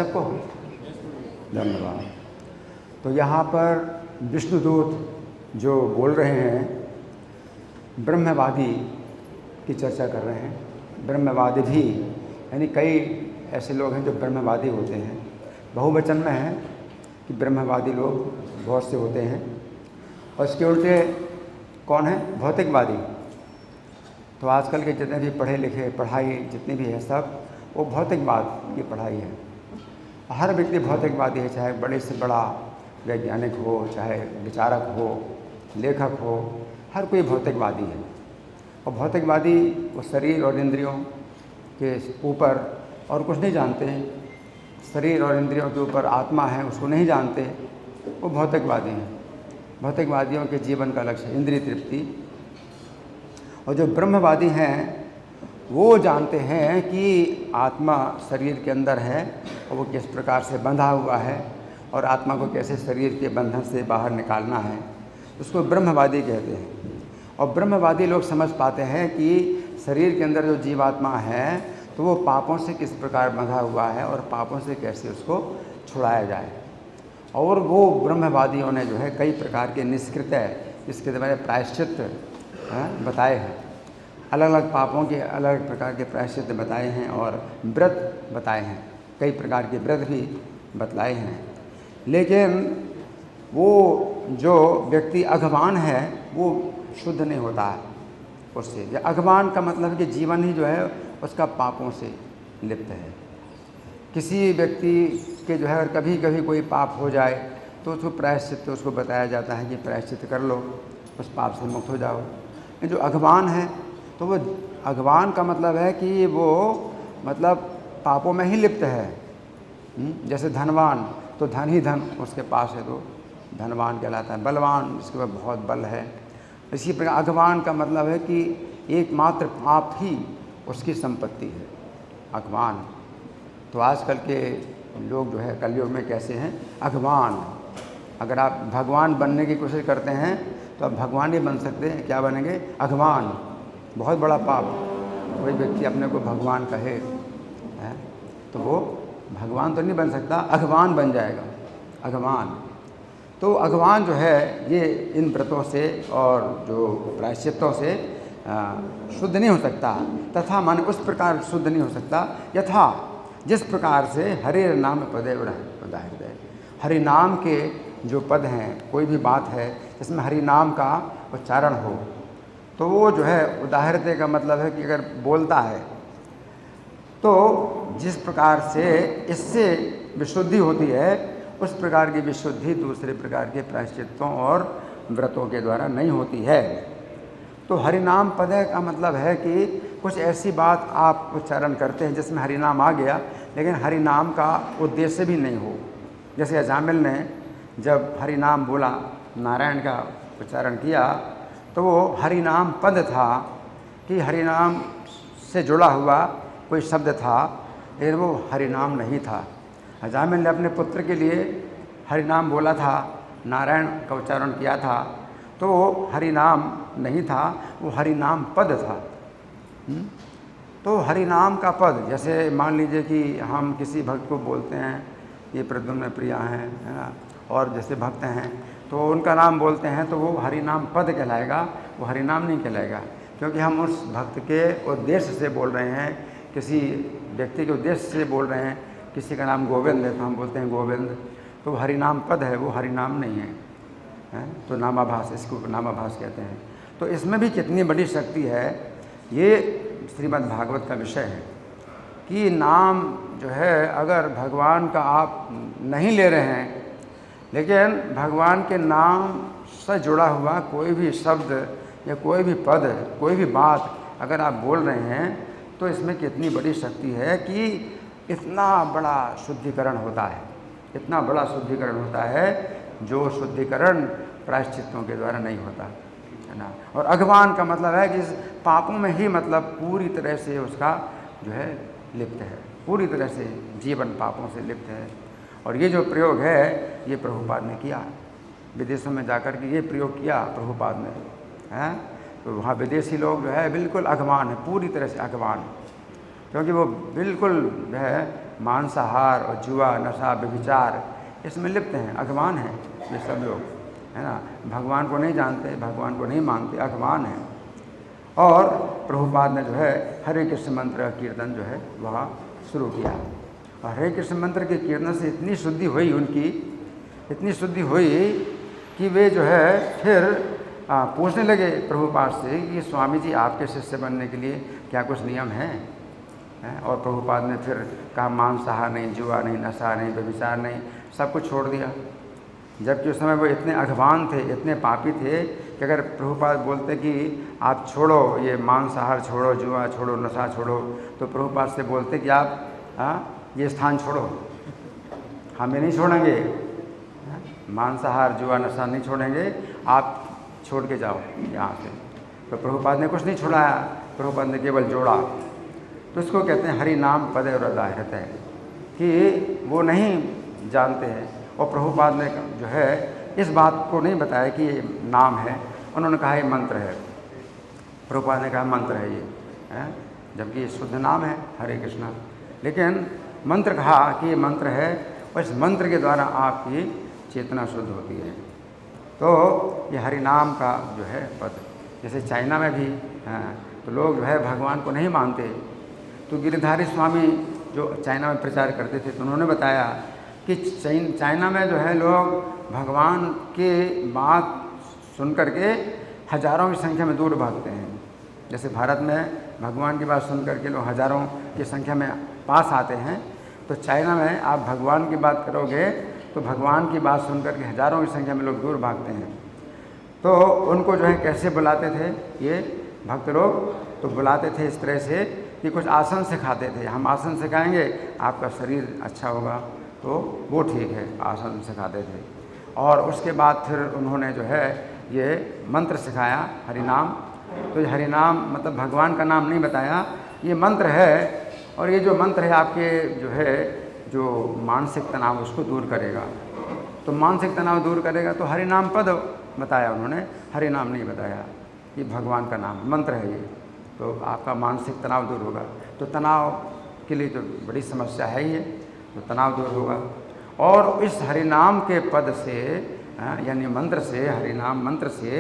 सबको धन्यवाद। तो यहाँ पर विष्णुदूत जो बोल रहे हैं ब्रह्मवादी की चर्चा कर रहे हैं। ब्रह्मवादी भी यानी कई ऐसे लोग हैं जो ब्रह्मवादी होते हैं। बहुवचन में है कि ब्रह्मवादी लोग बहुत से होते हैं और इसके उल्टे कौन है? भौतिकवादी। तो आजकल के जितने भी पढ़े लिखे पढ़ाई जितनी भी है सब वो भौतिकवाद की पढ़ाई है। हर व्यक्ति भौतिकवादी है, चाहे बड़े से बड़ा वैज्ञानिक हो, चाहे विचारक हो, लेखक हो, हर कोई भौतिकवादी है। और भौतिकवादी वो शरीर और इंद्रियों के ऊपर और कुछ नहीं जानते हैं। शरीर और इंद्रियों के ऊपर आत्मा है उसको नहीं जानते, वो भौतिकवादी हैं। भौतिकवादियों के जीवन का लक्ष्य इंद्रिय तृप्ति। और जो ब्रह्मवादी हैं वो जानते हैं कि आत्मा शरीर के अंदर है और वो किस प्रकार से बंधा हुआ है और आत्मा को कैसे शरीर के बंधन से बाहर निकालना है, उसको ब्रह्मवादी कहते हैं। और ब्रह्मवादी लोग समझ पाते हैं कि शरीर के अंदर जो जीवात्मा है तो वो पापों से किस प्रकार बंधा हुआ है और पापों से कैसे उसको छुड़ाया जाए। और वो ब्रह्मवादियों ने जो है कई प्रकार के निष्कृत्य, इसके द्वारा प्रायश्चित बताए हैं। अलग अलग पापों के अलग प्रकार के प्रायश्चित बताए हैं और व्रत बताए हैं, कई प्रकार के व्रत भी बतलाए हैं। लेकिन वो जो व्यक्ति अघवान है वो शुद्ध नहीं होता है उससे। अघवान का मतलब है कि जीवन ही जो है उसका पापों से लिप्त है। किसी व्यक्ति के जो है अगर कभी कभी कोई पाप हो जाए तो उसको प्रायश्चित उसको बताया जाता है कि प्रायश्चित कर लो, उस पाप से मुक्त हो जाओ। जो अघवान है तो वो अघवान का मतलब है कि वो मतलब पापों में ही लिप्त है। जैसे धनवान तो धन ही धन उसके पास है तो धनवान कहलाता है। बलवान जिसके पास बहुत बल है। इसी प्रकार अघवान का मतलब है कि एकमात्र पाप ही उसकी संपत्ति है, अघवान। तो आजकल के लोग जो है कलयुग में कैसे हैं? अघवान। अगर आप भगवान बनने की कोशिश करते हैं तो आप भगवान नहीं बन सकते हैं। क्या बनेंगे? अघवान। बहुत बड़ा पाप। कोई व्यक्ति अपने को भगवान कहे है तो वो भगवान तो नहीं बन सकता, अघवान बन जाएगा। अघवान। तो अघवान जो है ये इन व्रतों से और जो प्रायश्चितों से शुद्ध नहीं हो सकता। तथा माने उस प्रकार शुद्ध नहीं हो सकता यथा जिस प्रकार से हरे नाम पदे उदाहृदय। हरि नाम के जो पद हैं, कोई भी बात है जिसमें हरि नाम का उच्चारण हो तो वो जो है उदाहृदय का मतलब है कि अगर बोलता है तो जिस प्रकार से इससे विशुद्धि होती है उस प्रकार की विशुद्धि दूसरे प्रकार के प्रायश्चितों और व्रतों के द्वारा नहीं होती है। तो हरिनाम पद का मतलब है कि कुछ ऐसी बात आप उच्चारण करते हैं जिसमें हरिनाम आ गया लेकिन हरिनाम का उद्देश्य भी नहीं हो। जैसे अजामिल ने जब हरिनाम बोला, नारायण का उच्चारण किया तो वो हरिनाम पद था कि हरिनाम से जुड़ा हुआ कोई शब्द था लेकिन वो हरिनाम नहीं था। अजामिल ने अपने पुत्र के लिए हरिनाम बोला था, नारायण का उच्चारण किया था तो वो हरिनाम नहीं था, वो हरिनाम पद था। तो हरिनाम का पद, जैसे मान लीजिए कि हम किसी भक्त को बोलते हैं ये प्रद्युम्न प्रिया हैं, है ना, और जैसे भक्त हैं तो उनका नाम बोलते हैं तो वो हरिनाम पद कहलाएगा, वो हरिनाम नहीं कहलाएगा। क्योंकि हम उस भक्त के उद्देश्य से बोल रहे हैं, किसी व्यक्ति के उद्देश्य से बोल रहे हैं। किसी का नाम गोविंद है तो हम बोलते हैं गोविंद, तो हरिनाम पद है, वो हरिनाम नहीं है। तो नामाभास, इसको नामाभास कहते हैं। तो इसमें भी कितनी बड़ी शक्ति है, ये श्रीमद् भागवत का विषय है कि नाम जो है अगर भगवान का आप नहीं ले रहे हैं लेकिन भगवान के नाम से जुड़ा हुआ कोई भी शब्द या कोई भी पद, कोई भी बात अगर आप बोल रहे हैं तो इसमें कितनी बड़ी शक्ति है कि इतना बड़ा शुद्धिकरण होता है, इतना बड़ा शुद्धिकरण होता है जो शुद्धिकरण प्रायश्चितों के द्वारा नहीं होता, है ना। और अघवान का मतलब है कि इस पापों में ही मतलब पूरी तरह से उसका जो है लिप्त है, पूरी तरह से जीवन पापों से लिप्त है। और ये जो प्रयोग है ये प्रभुपाद ने किया, विदेशों में जाकर के ये प्रयोग किया प्रभुपाद ने, हैं। तो वहाँ विदेशी लोग जो है बिल्कुल अघवान है, पूरी तरह से अघवान, क्योंकि वो बिल्कुल जो है मांसाहार और जुआ, नशा, व्यभिचार इसमें लिप्त हैं, अगवान हैं ये सब लोग, है ना। भगवान को नहीं जानते, भगवान को नहीं मानते, अगवान हैं। और प्रभुपाद ने जो है हरे कृष्ण मंत्र का कीर्तन जो है वह शुरू किया। और हरे कृष्ण मंत्र के कीर्तन से इतनी शुद्धि हुई उनकी, इतनी शुद्धि हुई कि वे जो है फिर पूछने लगे प्रभुपाद से कि स्वामी जी आपके शिष्य बनने के लिए क्या कुछ नियम हैं? और प्रभुपाद ने फिर कहा मांसाहार नहीं, जुआ नहीं, नशा नहीं, व्यभिचार नहीं, सब कुछ छोड़ दिया। जबकि उस समय वो इतने अगवान थे, इतने पापी थे कि अगर प्रभुपाद बोलते कि आप छोड़ो ये मांसाहार छोड़ो, जुआ छोड़ो, नशा छोड़ो, तो प्रभुपाद से बोलते कि आप ये स्थान छोड़ो, हम ये नहीं छोड़ेंगे, मांसाहार जुआ नशा नहीं छोड़ेंगे, आप छोड़ के जाओ यहाँ से। तो प्रभुपाद ने कुछ नहीं छुड़ाया, प्रभुपाद ने केवल जोड़ा। तो इसको कहते हैं हरि नाम पद और हृदय है, कि वो नहीं जानते हैं। और प्रभुपाद ने जो है इस बात को नहीं बताया कि ये नाम है, उन्होंने कहा ये मंत्र है। प्रभुपाद ने कहा मंत्र है ये, है जबकि ये शुद्ध नाम है हरे कृष्णा, लेकिन मंत्र कहा कि ये मंत्र है और इस मंत्र के द्वारा आपकी चेतना शुद्ध होती है। तो ये हरि नाम का जो है पद, जैसे चाइना में भी तो लोग जो है भगवान को नहीं मानते, तो गिरधारी स्वामी जो चाइना में प्रचार करते थे तो उन्होंने बताया कि चाइना में जो है लोग भगवान के बात सुन करके हजारों की संख्या में दूर भागते हैं। जैसे भारत में भगवान की बात सुन करके लोग हजारों की संख्या में पास आते हैं, तो चाइना में आप भगवान की बात करोगे तो भगवान की बात सुन करके हजारों की संख्या में लोग दूर भागते हैं। तो उनको जो है कैसे बुलाते थे ये भक्त लोग? तो बुलाते थे इस तरह से कि कुछ आसन सिखाते थे, हम आसन सिखाएंगे आपका शरीर अच्छा होगा, तो वो ठीक है, आसन सिखाते थे। और उसके बाद फिर उन्होंने जो है ये मंत्र सिखाया हरिनाम। तो ये हरिनाम मतलब भगवान का नाम नहीं बताया, ये मंत्र है, और ये जो मंत्र है आपके जो है जो मानसिक तनाव उसको दूर करेगा। तो मानसिक तनाव दूर करेगा, तो हरिनाम पद बताया उन्होंने, हरिनाम नहीं बताया। ये भगवान का नाम मंत्र है ये, तो आपका मानसिक तनाव दूर होगा। तो तनाव के लिए तो बड़ी समस्या है ही है, तो तनाव दूर होगा। और इस हरिनाम के पद से यानी मंत्र से, हरिनाम मंत्र से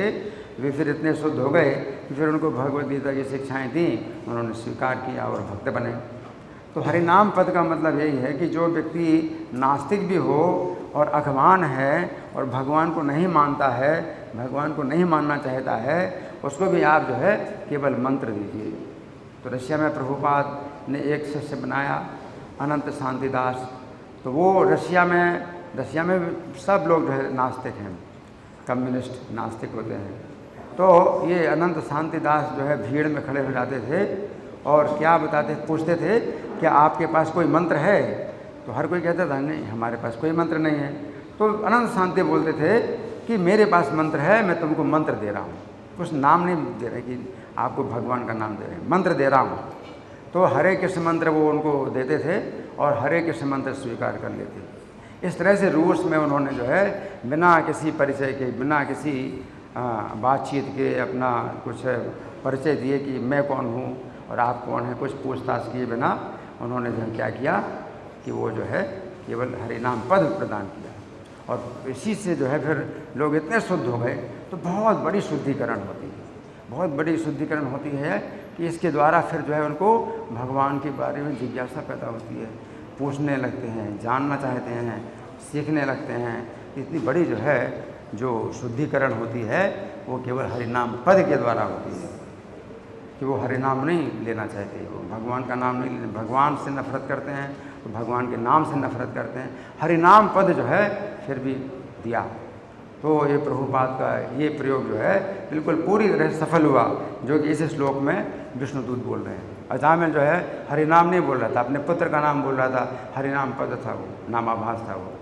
वे फिर इतने शुद्ध हो गए कि फिर उनको भगवद गीता की शिक्षाएँ दी, उन्होंने स्वीकार किया और भक्त बने। तो हरिनाम पद का मतलब यही है कि जो व्यक्ति नास्तिक भी हो और अगवान है और भगवान को नहीं मानता है, भगवान को नहीं मानना चाहता है, उसको भी आप जो है केवल मंत्र दीजिए। तो रशिया में प्रभुपाद ने एक शिष्य बनाया अनंत शांतिदास। तो वो रशिया में सब लोग जो है नास्तिक हैं, कम्युनिस्ट नास्तिक होते हैं। तो ये अनंत शांतिदास जो है भीड़ में खड़े हो जाते थे और क्या बताते, पूछते थे क्या आपके पास कोई मंत्र है? तो हर कोई कहता था नहीं हमारे पास कोई मंत्र नहीं है। तो अनंत शांति बोलते थे कि मेरे पास मंत्र है, मैं तुमको मंत्र दे रहा हूँ, कुछ नाम नहीं दे रहे कि आपको भगवान का नाम दे रहे हैं, मंत्र दे रहा हूँ। तो हरे कृष्ण मंत्र वो उनको देते थे और हरे कृष्ण मंत्र स्वीकार कर लेते। इस तरह से रूस में उन्होंने जो है बिना किसी परिचय के, बिना किसी बातचीत के अपना कुछ परिचय दिए कि मैं कौन हूँ और आप कौन हैं, कुछ पूछताछ किए बिना उन्होंने जो क्या किया कि वो जो है केवल हरिनाम पद प्रदान किया। और इसी से जो है फिर लोग इतने शुद्ध हो गए। तो बहुत बड़ी शुद्धिकरण होती है, बहुत बड़ी शुद्धिकरण होती है कि इसके द्वारा फिर जो है उनको भगवान के बारे में जिज्ञासा पैदा होती है, पूछने लगते हैं, जानना चाहते हैं, सीखने लगते हैं। इतनी बड़ी जो है जो शुद्धिकरण होती है वो केवल हरिनाम पद के द्वारा होती है कि वो हरिनाम नहीं लेना चाहते, वो भगवान का नाम नहीं, भगवान से नफरत करते हैं तो भगवान के नाम से नफरत करते हैं। हरिनाम पद जो है फिर भी दिया। तो ये प्रभुपाद का ये प्रयोग जो है बिल्कुल पूरी तरह सफल हुआ, जो कि इस श्लोक में विष्णुदूत बोल रहे हैं। अजामिल जो है हरिनाम नहीं बोल रहा था, अपने पुत्र का नाम बोल रहा था, हरिनाम पद था वो, नामाभास था वो।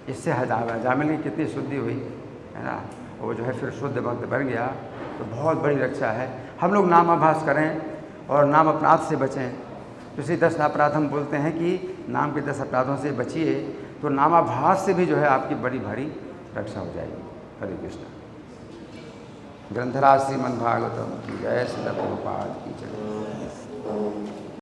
इससे अजामिल की कितनी शुद्धि हुई है ना, वो जो है फिर शुद्ध भक्त बन गया। तो बहुत बड़ी रक्षा है। हम लोग नामाभास करें और नाम अपराध से बचें। तो इसी 10 अपराध हम बोलते हैं कि नाम के 10 अपराधों से बचिए, तो नामाभास से भी जो है आपकी बड़ी भारी रक्षा हो जाएगी। हरे कृष्ण। ग्रंथराज श्रीमद्भागवतम की जय, श्रील प्रभुपाद की जय।